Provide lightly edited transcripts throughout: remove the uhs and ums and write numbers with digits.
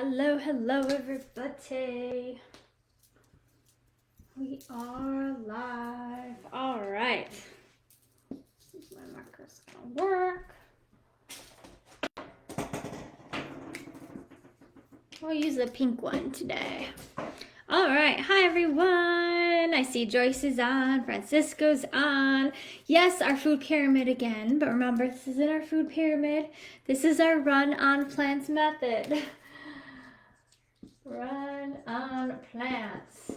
Hello, hello everybody. We are live. All right. See if my marker's gonna work. We'll use the pink one today. All right. Hi, everyone. I see Joyce is on. Francisco's on. Yes, our food pyramid again. But remember, this isn't our food pyramid. This is our run on plants method. Run on plants.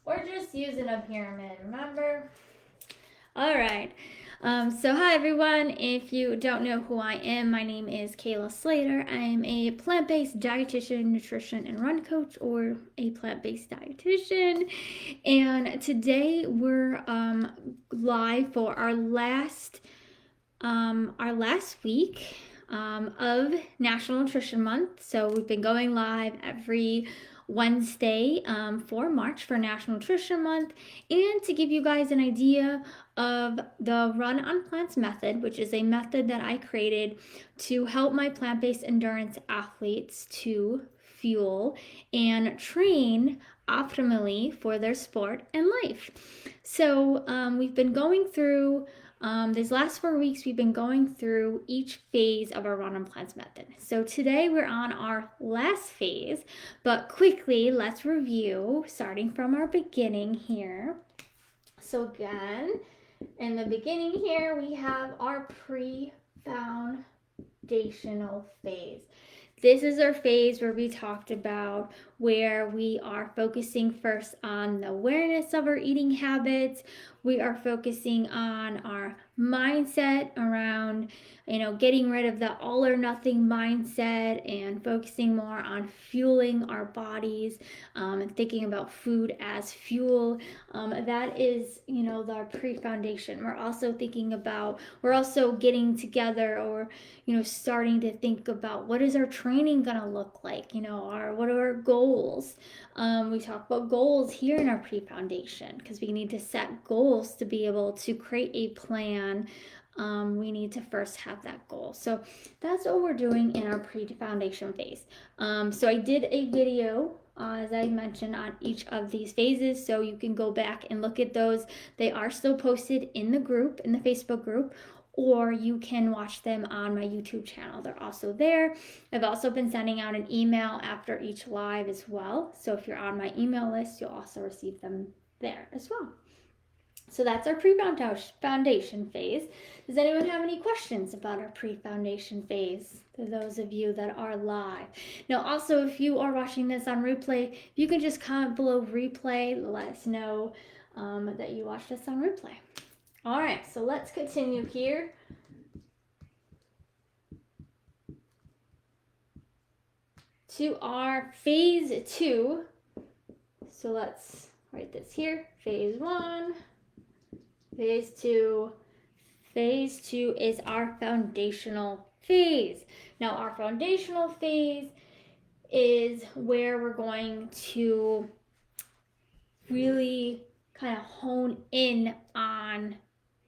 We're just using a pyramid, remember? All right. So hi everyone. If you don't know who I am, my name is Kayla Slater. I am a plant-based dietitian, nutrition, and run coach, or a plant-based dietitian. And today we're live for our last week of National Nutrition Month. So we've been going live every Wednesday for March for National Nutrition Month, and to give you guys an idea of the Run on Plants method, which is a method that I created to help my plant-based endurance athletes to fuel and train optimally for their sport and life. So we've been going through these last 4 weeks, we've been going through each phase of our Run on Plants method. So today we're on our last phase, but quickly let's review starting from our beginning here. So again, in the beginning here, we have our pre-foundational phase. This is our phase where we talked about where we are focusing first on the awareness of our eating habits. We are focusing on our mindset around, getting rid of the all or nothing mindset and focusing more on fueling our bodies and thinking about food as fuel. That is, our pre-foundation. We're also getting together or, starting to think about what is our training going to look like, what are our goals. We talk about goals here in our pre-foundation because we need to set goals to be able to create a plan. We need to first have that goal. So that's what we're doing in our pre-foundation phase. So I did a video, as I mentioned, on each of these phases. So you can go back and look at those. They are still posted in the group, in the Facebook group, or you can watch them on my YouTube channel. They're also there. I've also been sending out an email after each live as well. So if you're on my email list, you'll also receive them there as well. So that's our pre-foundation phase. Does anyone have any questions about our pre-foundation phase? For those of you that are live. Now, also, if you are watching this on replay, you can just comment below replay. Let us know that you watched this on replay. All right, so let's continue here. To our phase 2. So let's write this here. Phase 1. Phase 2. Phase 2 is our foundational phase. Now, our foundational phase is where we're going to really kind of hone in on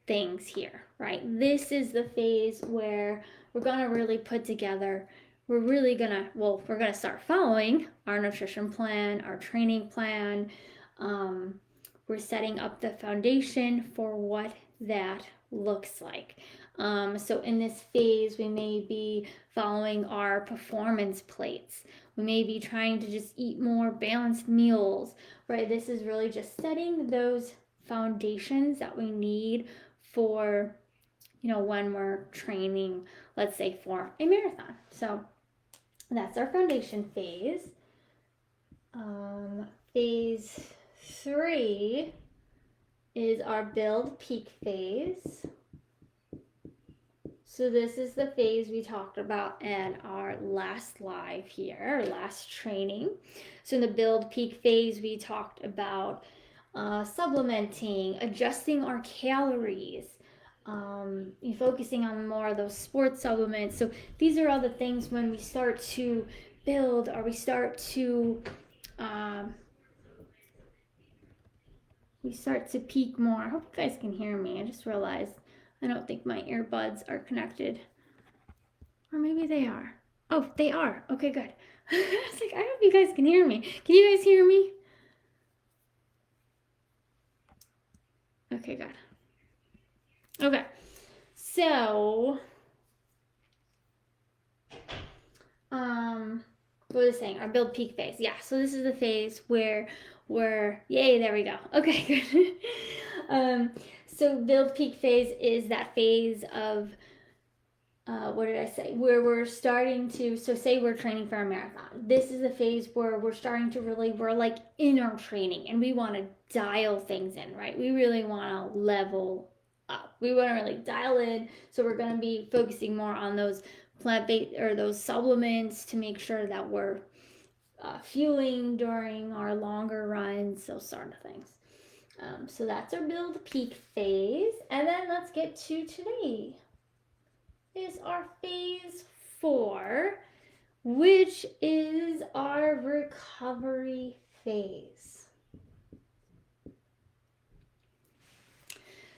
things here, right? This is the phase where we're going to really put together, we're going to start following our nutrition plan, our training plan. We're setting up the foundation for what that looks like. So in this phase, we may be following our performance plates. We may be trying to just eat more balanced meals, right? This is really just setting those foundations that we need for, when we're training, let's say for a marathon. So that's our foundation phase. Phase 3 is our build peak phase. So this is the phase we talked about in our last live here, our last training. So in the build peak phase, we talked about supplementing, adjusting our calories, focusing on more of those sports supplements. So these are all the things when we start to build or we start to peak more. I hope you guys can hear me. I just realized I don't think my earbuds are connected. Or maybe they are. Oh, they are. Okay, good. I was like, I hope you guys can hear me. Can you guys hear me? Okay, good. Okay, so what was I saying? Our build peak phase. Yeah, so this is the phase where we're, yay, there we go. Okay, good. So build peak phase is that phase of what did I say? Where we're starting to, so say we're training for a marathon. This is a phase where we're starting to really, we're like in our training and we want to dial things in, right? We really want to level up. We want to really dial in. So we're going to be focusing more on those plant-based or those supplements to make sure that we're fueling during our longer runs, those sort of things. So that's our build peak phase. And then let's get to today. Is our phase 4, which is our recovery phase.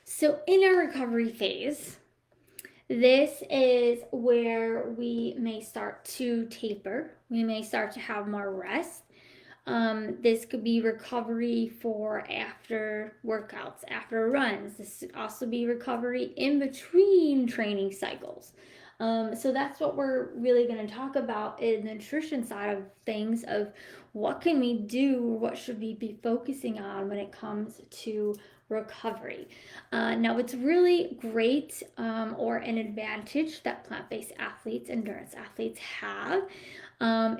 So in our recovery phase, this is where we may start to taper. We may start to have more rest. This could be recovery for after workouts, after runs. This could also be recovery in between training cycles. So that's what we're really going to talk about in the nutrition side of things, of what can we do, what should we be focusing on when it comes to recovery. Now, it's really great or an advantage that plant-based athletes, endurance athletes have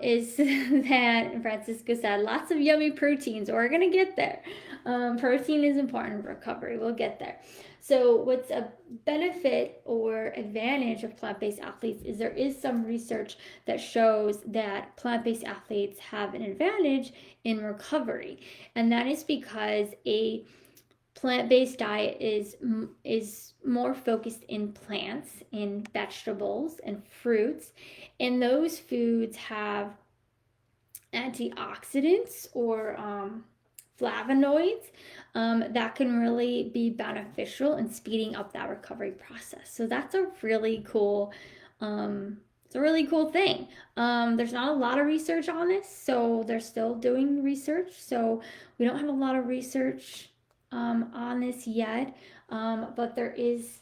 is that Francisco said lots of yummy proteins. We're going to get there. Protein is important in recovery. We'll get there. So what's a benefit or advantage of plant-based athletes is there is some research that shows that plant-based athletes have an advantage in recovery. And that is because a plant-based diet is more focused in plants, in vegetables and fruits, and those foods have antioxidants or flavonoids that can really be beneficial in speeding up that recovery process. So that's a really cool it's a really cool thing. There's not a lot of research on this, so they're still doing research, so we don't have a lot of research on this yet, but there is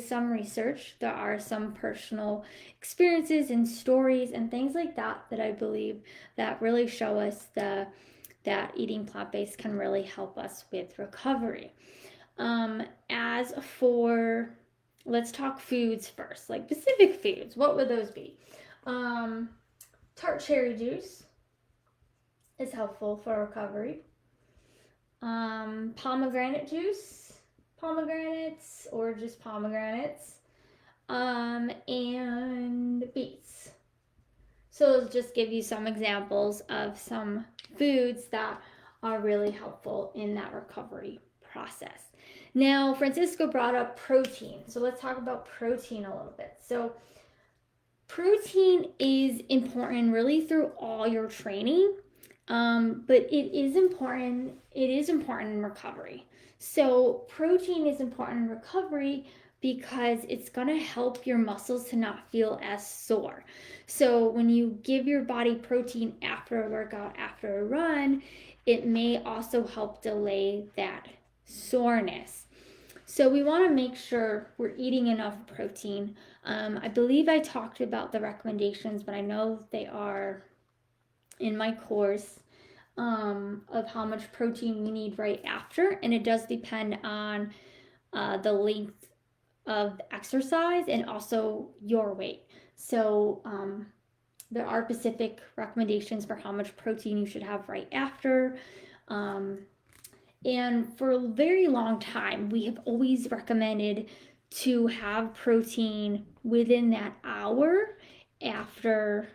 some research. There are some personal experiences and stories and things like that that I believe that really show us that eating plant-based can really help us with recovery. As for, let's talk foods first, like specific foods. What would those be? Tart cherry juice is helpful for recovery. Pomegranate juice, pomegranates or just pomegranates, and beets. So I'll just give you some examples of some foods that are really helpful in that recovery process. Now, Francisco brought up protein. So let's talk about protein a little bit. So protein is important really through all your training. But it is important in recovery. So protein is important in recovery because it's going to help your muscles to not feel as sore. So when you give your body protein after a workout, after a run, it may also help delay that soreness. So we want to make sure we're eating enough protein. I believe I talked about the recommendations, but I know they are in my course of how much protein we need right after, and it does depend on the length of the exercise and also your weight. So there are specific recommendations for how much protein you should have right after. And for a very long time, we have always recommended to have protein within that hour after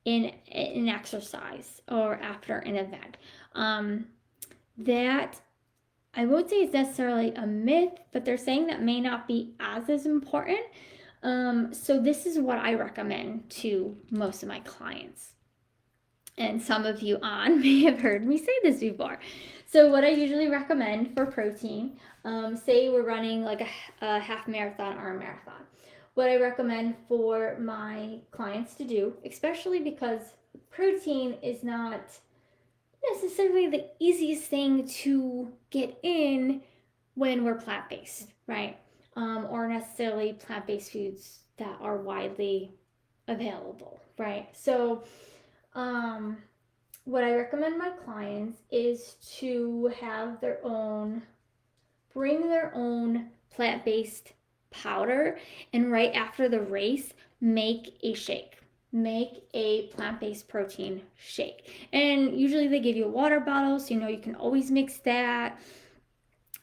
in an exercise or after an event. That I won't say it's necessarily a myth, but they're saying that may not be as important. So this is what I recommend to most of my clients. And some of you on may have heard me say this before. So what I usually recommend for protein, say we're running like a half marathon or a marathon. what I recommend for my clients to do, especially because protein is not necessarily the easiest thing to get in when we're plant based, right? Or necessarily plant based foods that are widely available, right? So, um, what I recommend my clients is to have bring their own plant based powder, and right after the race, make a shake. Make a plant based protein shake. And usually they give you a water bottle, so you can always mix that.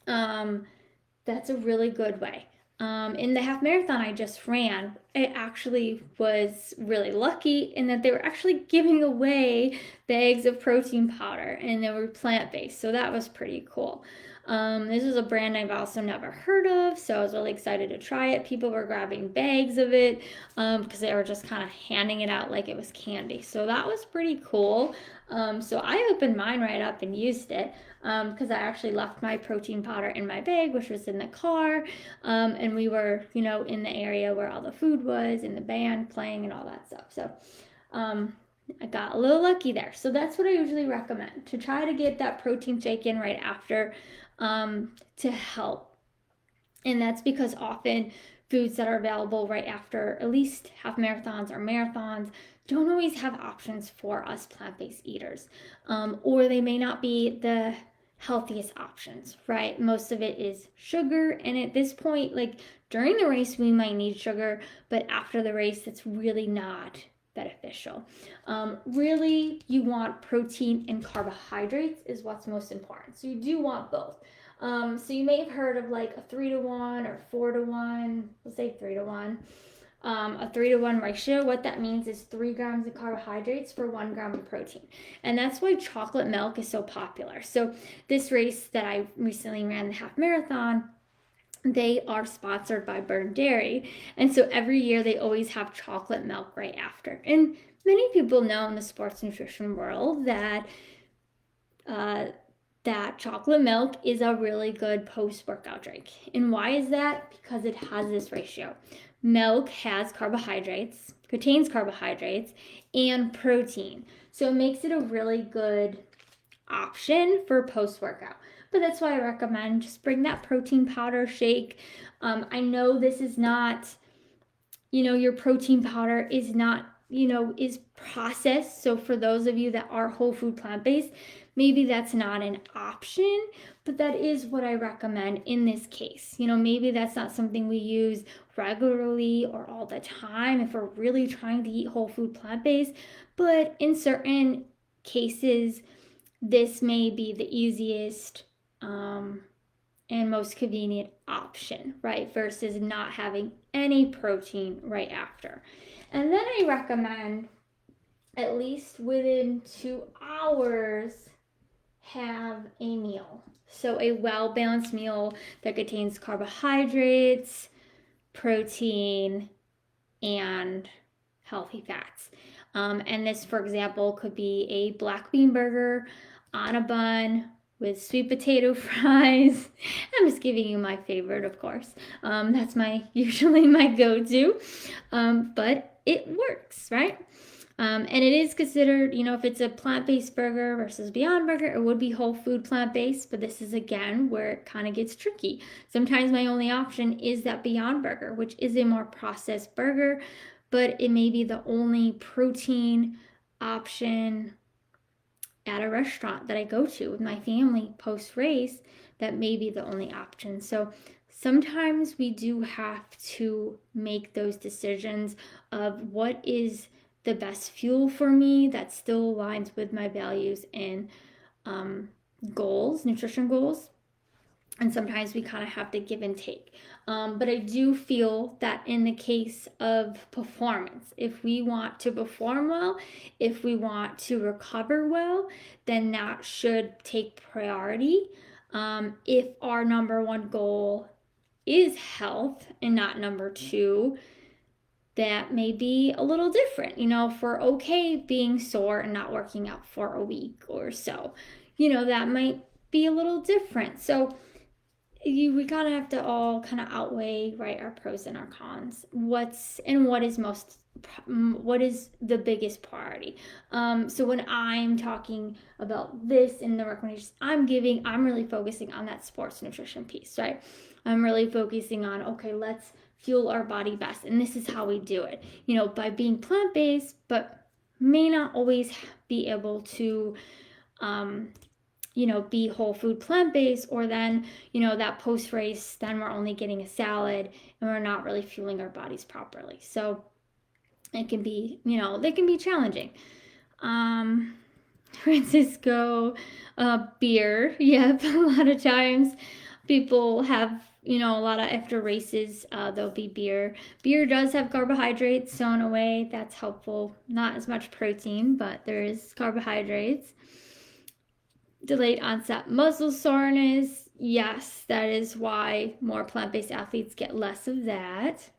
That's a really good way. In the half marathon I just ran, it actually was really lucky in that they were actually giving away bags of protein powder and they were plant based. So that was pretty cool. This is a brand I've also never heard of, so I was really excited to try it. People were grabbing bags of it because they were just kind of handing it out like it was candy. So that was pretty cool. So I opened mine right up and used it because I actually left my protein powder in my bag, which was in the car. And we were, in the area where all the food was and the band playing and all that stuff. So I got a little lucky there. So that's what I usually recommend, to try to get that protein shake in right after to help. And that's because often foods that are available right after at least half marathons or marathons don't always have options for us plant-based eaters, or they may not be the healthiest options, right? Most of it is sugar, and at this point, like during the race we might need sugar, but after the race it's really not beneficial. Really, you want protein and carbohydrates is what's most important, so you do want both. So you may have heard of like a 3-to-1 or 4-to-1, let's say 3-to-1. A 3-to-1 ratio. What that means is 3 grams of carbohydrates for 1 gram of protein. And that's why chocolate milk is so popular. So this race that I recently ran, the half marathon, they are sponsored by Burn Dairy. And so every year they always have chocolate milk right after. And many people know in the sports nutrition world that chocolate milk is a really good post-workout drink. And why is that? Because it has this ratio. Milk has carbohydrates, contains carbohydrates, and protein. So it makes it a really good option for post-workout. But that's why I recommend just bring that protein powder shake. I know this is not, your protein powder is not, is processed. So for those of you that are whole food plant-based, maybe that's not an option, but that is what I recommend in this case. Maybe that's not something we use regularly or all the time if we're really trying to eat whole food plant-based, but in certain cases, this may be the easiest and most convenient option, right? Versus not having any protein right after. And then I recommend at least within 2 hours have a meal. So a well-balanced meal that contains carbohydrates, protein, and healthy fats. And this, for example, could be a black bean burger on a bun with sweet potato fries. I'm just giving you my favorite, of course. That's usually my go-to, but it works, right? And it is considered, if it's a plant-based burger versus Beyond Burger, it would be whole food plant-based, but this is again where it kind of gets tricky. Sometimes my only option is that Beyond Burger, which is a more processed burger, but it may be the only protein option at a restaurant that I go to with my family post-race. That may be the only option. So sometimes we do have to make those decisions of what is the best fuel for me that still aligns with my values and goals, nutrition goals. And sometimes we kind of have to give and take. But I do feel that in the case of performance, if we want to perform well, if we want to recover well, then that should take priority. If our number one goal is health and not number 2, that may be a little different. If we're okay being sore and not working out for a week or so, that might be a little different. So we kind of have to all kind of outweigh, right, our pros and our cons. What is the biggest priority? So when I'm talking about this and the recommendations I'm giving, I'm really focusing on that sports nutrition piece, right? I'm really focusing on, okay, let's fuel our body best, and this is how we do it, by being plant-based, but may not always be able to um, be whole food plant based, or then, that post race, then we're only getting a salad and we're not really fueling our bodies properly. So it can be, they can be challenging. Um, Francisco, beer. Yep, a lot of times people have, a lot of after races, there'll be beer. Beer does have carbohydrates, so in a way that's helpful. Not as much protein, but there is carbohydrates. Delayed onset muscle soreness. Yes, that is why more plant-based athletes get less of that.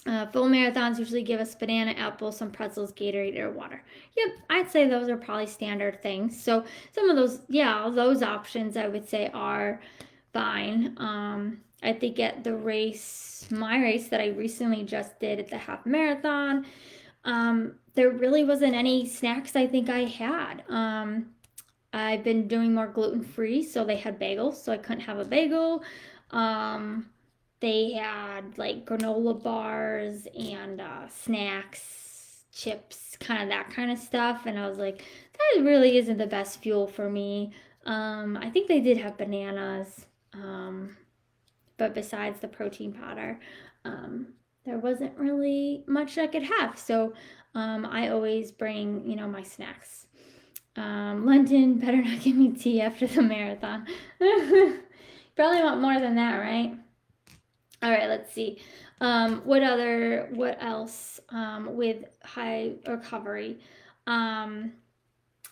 Full marathons usually give us banana, apple, some pretzels, Gatorade, or water. Yep, I'd say those are probably standard things. So some of those, those options I would say are fine. I think at my race that I recently just did at the half marathon, there really wasn't any snacks I think I had. I've been doing more gluten-free, so they had bagels, so I couldn't have a bagel. They had like granola bars and snacks, chips, kind of that kind of stuff, and I was like, that really isn't the best fuel for me. I think they did have bananas, but besides the protein powder, there wasn't really much I could have. So I always bring, my snacks. London better not give me tea after the marathon. Probably want more than that, right? All right, let's see. What else with high recovery?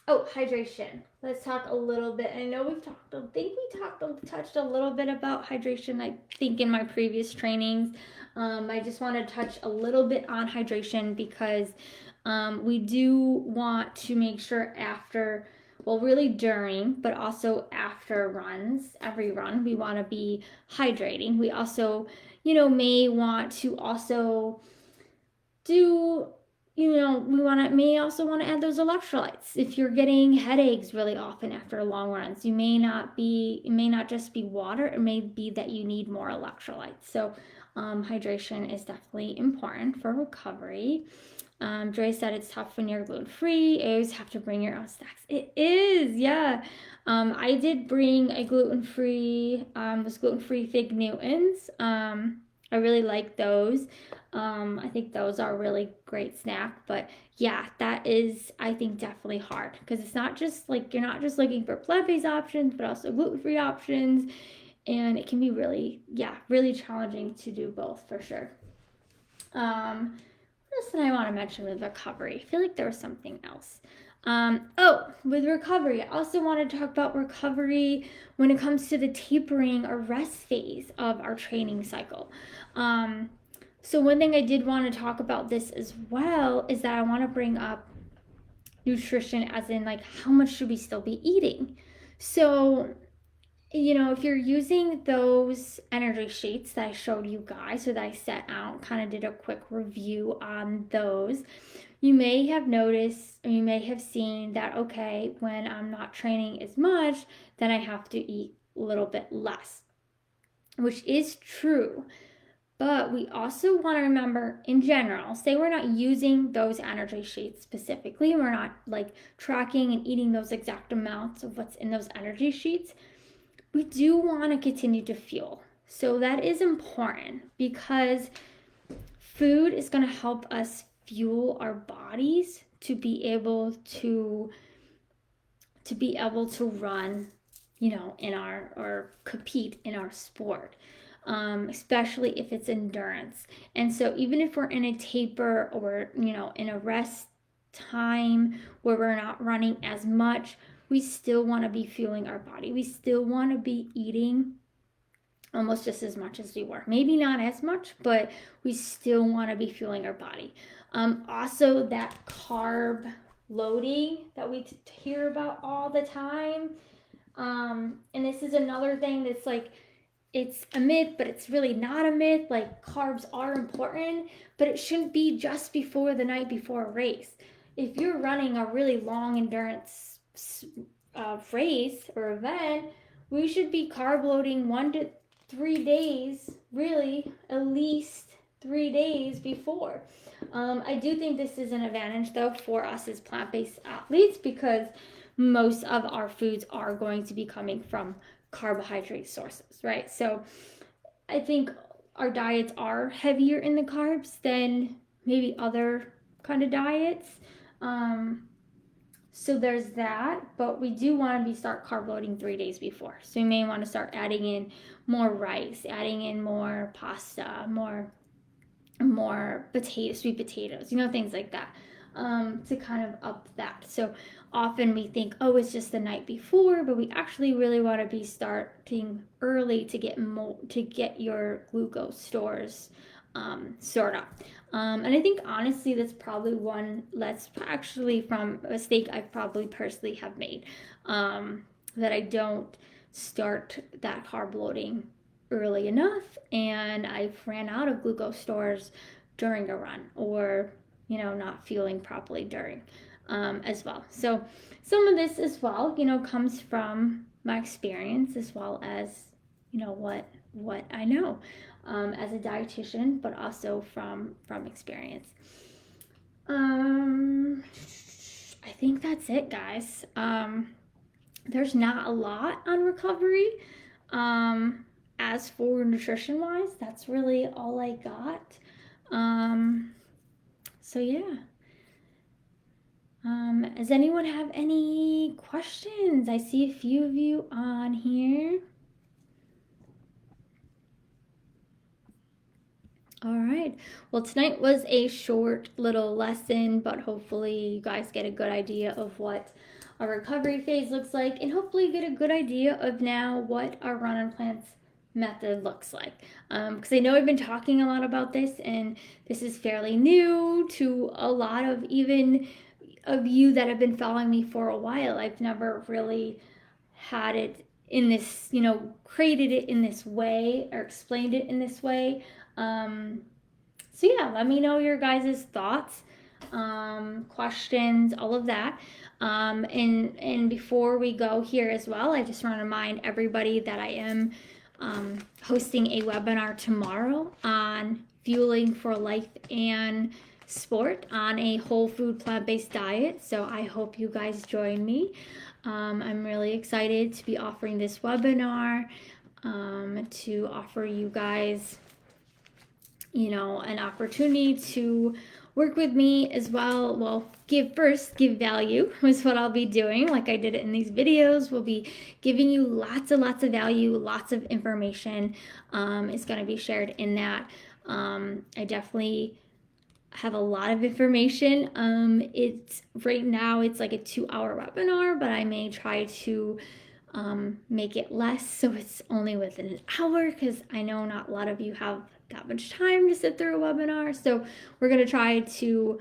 Hydration. Let's talk a little bit. I know touched a little bit about hydration, I think, in my previous trainings. I just want to touch a little bit on hydration because we do want to make sure after, well, really during, but also after runs, every run, we want to be hydrating. We also, may want to also do, may also want to add those electrolytes. If you're getting headaches really often after long runs, it may not just be water, it may be that you need more electrolytes. So hydration is definitely important for recovery. Dre said it's tough when you're gluten-free. You always have to bring your own snacks. It is, yeah. I did bring a gluten-free Fig Newtons. I really like those. I think those are a really great snack. But yeah, that is, I think, definitely hard because it's not just like you're not just looking for plant-based options, but also gluten-free options. And it can be really challenging to do both for sure. What else did I want to mention with recovery? I feel like there was something else. With recovery, I also want to talk about recovery when it comes to the tapering or rest phase of our training cycle. So one thing I did want to talk about this as well is that I want to bring up nutrition, as in like how much should we still be eating? So if you're using those energy sheets that I showed you guys, so that I set out, kind of did a quick review on those, you may have noticed, or you may have seen that, okay, when I'm not training as much, then I have to eat a little bit less, which is true. But we also want to remember, in general, say we're not using those energy sheets specifically, we're not like tracking and eating those exact amounts of what's in those energy sheets, we do want to continue to fuel. So that is important because food is going to help us fuel our bodies to be able to run, in our, or compete in our sport, especially if it's endurance. And so even if we're in a taper or, in a rest time where we're not running as much, we still want to be fueling our body. We still want to be eating almost just as much as we were. Maybe not as much, but we still want to be fueling our body. Also, that carb loading that we hear about all the time. And this is another thing that's like, it's a myth, but it's really not a myth. Like, carbs are important, but it shouldn't be just before the night before a race. If you're running a really long endurance race or event, we should be carb loading 1 to 3 days, really, at least 3 days before. I do think this is an advantage, though, for us as plant-based athletes, because most of our foods are going to be coming from carbohydrate sources, right? So I think our diets are heavier in the carbs than maybe other kind of diets. So there's that, but we do want to start carb loading 3 days before. So you may want to start adding in more rice, adding in more pasta, more sweet potatoes, things like that, to kind of up that. So often we think, oh, it's just the night before, but we actually really want to be starting early to get your glucose stores sorted out. And I think honestly, that's actually from a mistake I probably personally have made, that I don't start that carb loading early enough, and I've ran out of glucose stores during a run, or not fueling properly during, as well. So some of this as well comes from my experience, as well as what I know, as a dietitian, but also from experience. I think that's it, guys. There's not a lot on recovery. As for nutrition wise, that's really all I got. So yeah. Does anyone have any questions? I see a few of you on here. All right. Well, tonight was a short little lesson, but hopefully you guys get a good idea of what a recovery phase looks like, and hopefully get a good idea of now what our run on plants method looks like. Because I know I've been talking a lot about this, and this is fairly new to a lot of even of you that have been following me for a while. I've never really had it in this, created it in this way or explained it in this way. So yeah, let me know your guys' thoughts, questions, all of that. And before we go here as well, I just want to remind everybody that I am hosting a webinar tomorrow on fueling for life and sport on a whole food plant-based diet. So I hope you guys join me. I'm really excited to be offering this webinar, to offer you guys an opportunity to work with me as well. Well, give value is what I'll be doing, like I did it in these videos. We'll be giving you lots of value, lots of information is going to be shared in that. I definitely have a lot of information. It's right now it's like a 2-hour webinar, but I may try to make it less, so it's only within an hour, because I know not a lot of you have that much time to sit through a webinar. So we're going to try to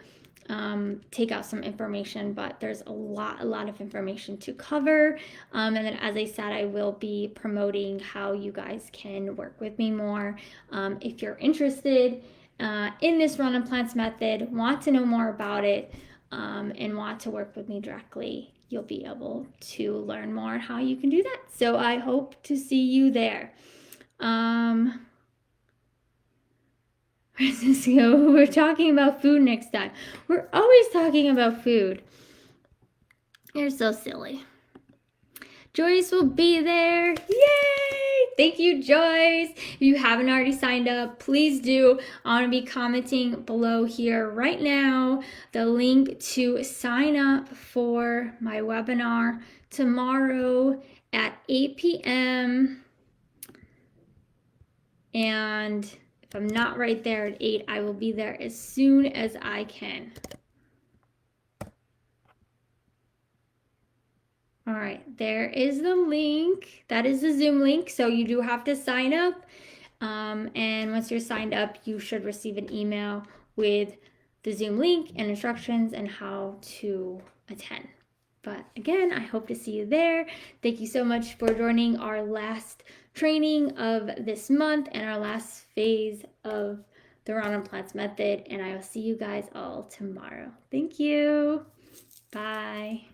take out some information, but there's a lot of information to cover. And then, as I said, I will be promoting how you guys can work with me more. If you're interested in this run on plants method, want to know more about it, and want to work with me directly, you'll be able to learn more how you can do that. So I hope to see you there. Francisco, we're talking about food next time. We're always talking about food. You're so silly. Joyce will be there. Yay! Thank you, Joyce. If you haven't already signed up, please do. I want to be commenting below here right now the link to sign up for my webinar tomorrow at 8 p.m. And if I'm not right there at 8, I will be there as soon as I can. All right, there is the link. That is the Zoom link, so you do have to sign up. And once you're signed up, you should receive an email with the Zoom link and instructions and how to attend. But again, I hope to see you there. Thank you so much for joining our last training of this month and our last phase of the Ronenplatz method. And I will see you guys all tomorrow. Thank you. Bye.